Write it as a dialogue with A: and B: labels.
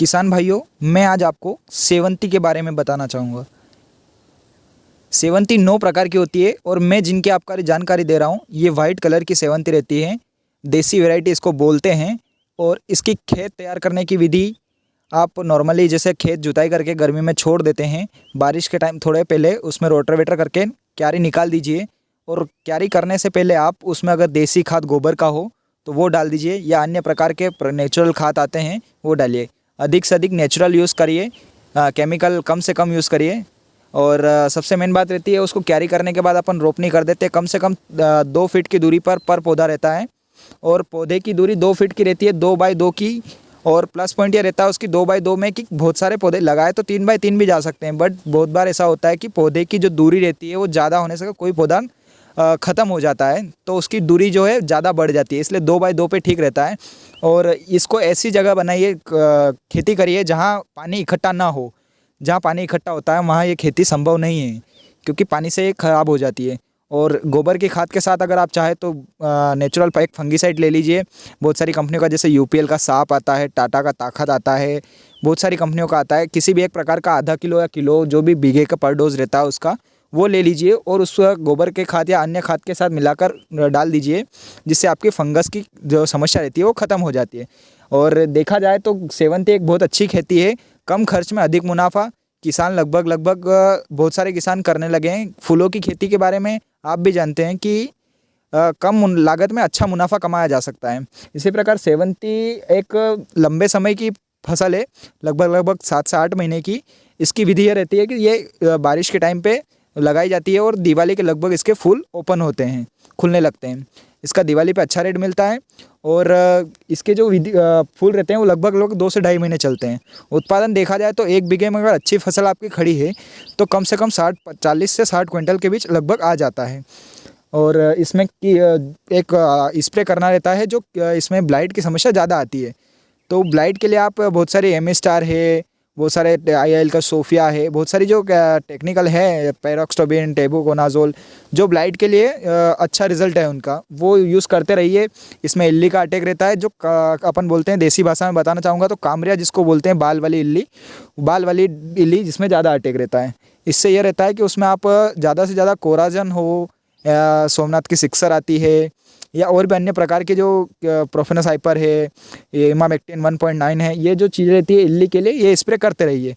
A: किसान भाइयों, मैं आज आपको सेवंती के बारे में बताना चाहूँगा। सेवंती 9 प्रकार की होती है और मैं जिनकी आपको जानकारी दे रहा हूँ, ये वाइट कलर की सेवंती रहती है। देसी वैरायटी इसको बोलते हैं। और इसकी खेत तैयार करने की विधि, आप नॉर्मली जैसे खेत जुताई करके गर्मी में छोड़ देते हैं, बारिश के टाइम थोड़े पहले उसमें रोटावेटर करके क्यारी निकाल दीजिए। और क्यारी करने से पहले आप उसमें अगर देसी खाद गोबर का हो तो वो डाल दीजिए, या अन्य प्रकार के नेचुरल खाद आते हैं वो डालिए। अधिक से अधिक नेचुरल यूज़ करिए, केमिकल कम से कम यूज़ करिए। और सबसे मेन बात रहती है, उसको क्यारी करने के बाद अपन रोपनी कर देते हैं। कम से कम 2 फीट की दूरी पर पौधा रहता है। और पौधे की दूरी 2 फीट की रहती है, 2 बाई 2 की। और प्लस पॉइंट ये रहता है उसकी 2 बाई 2 में कि बहुत सारे पौधे लगाए तो 3 बाई 3 भी जा सकते हैं। बट बहुत बार ऐसा होता है कि पौधे की जो दूरी रहती है वो ज़्यादा होने से कोई पौधा ख़त्म हो जाता है, तो उसकी दूरी जो है ज़्यादा बढ़ जाती है। इसलिए 2 बाई 2 पे ठीक रहता है। और इसको ऐसी जगह बनाइए, खेती करिए जहाँ पानी इकट्ठा ना हो। जहाँ पानी इकट्ठा होता है वहाँ ये खेती संभव नहीं है, क्योंकि पानी से ये ख़राब हो जाती है। और गोबर की खाद के साथ अगर आप चाहें तो नेचुरल एक फंगीसाइड ले लीजिए। बहुत सारी कंपनियों का, जैसे यूपीएल का सांप आता है, टाटा का ताकत आता है, बहुत सारी कंपनियों का आता है। किसी भी एक प्रकार का आधा किलो या किलो, जो भी बीघे का पर डोज रहता है उसका, वो ले लीजिए और उस गोबर के खाद या अन्य खाद के साथ मिलाकर डाल दीजिए, जिससे आपकी फंगस की जो समस्या रहती है वो ख़त्म हो जाती है। और देखा जाए तो सेवंती एक बहुत अच्छी खेती है, कम खर्च में अधिक मुनाफा। किसान लगभग बहुत सारे किसान करने लगे हैं। फूलों की खेती के बारे में आप भी जानते हैं कि कम लागत में अच्छा मुनाफा कमाया जा सकता है। इसी प्रकार सेवंती एक लंबे समय की फसल है, लगभग 7 से 8 महीने की। इसकी विधि ये रहती है कि ये बारिश के टाइम पे लगाई जाती है और दिवाली के लगभग इसके फूल ओपन होते हैं, खुलने लगते हैं। इसका दिवाली पे अच्छा रेट मिलता है। और इसके जो फूल रहते हैं वो लगभग 2 से ढाई महीने चलते हैं। उत्पादन देखा जाए तो 1 बीघे में अगर अच्छी फसल आपकी खड़ी है तो कम से कम 40 से 60 क्विंटल के बीच लगभग आ जाता है। और इसमें एक स्प्रे करना रहता है, जो इसमें ब्लाइट की समस्या ज़्यादा आती है। तो ब्लाइट के लिए आप बहुत सारे एम स्टार है, बहुत सारे IIL का सोफिया है, बहुत सारी जो टेक्निकल है, पैरोक्सटोबिन, टेबुकोनाजोल, जो ब्लाइट के लिए अच्छा रिजल्ट है उनका, वो यूज़ करते रहिए। इसमें इल्ली का अटैक रहता है, जो अपन बोलते हैं, देसी भाषा में बताना चाहूँगा तो कामरिया जिसको बोलते हैं, बाल वाली इल्ली जिसमें ज़्यादा अटैक रहता है। इससे यह रहता है कि उसमें आप ज़्यादा से ज़्यादा कोराजन हो, सोमनाथ की सिक्सर आती है, या और भी अन्य प्रकार के जो प्रोफेनस हाइपर है, ये इमामेक्टिन 1.9 है, ये जो चीज़ें रहती है इल्ली के लिए, ये स्प्रे करते रहिए।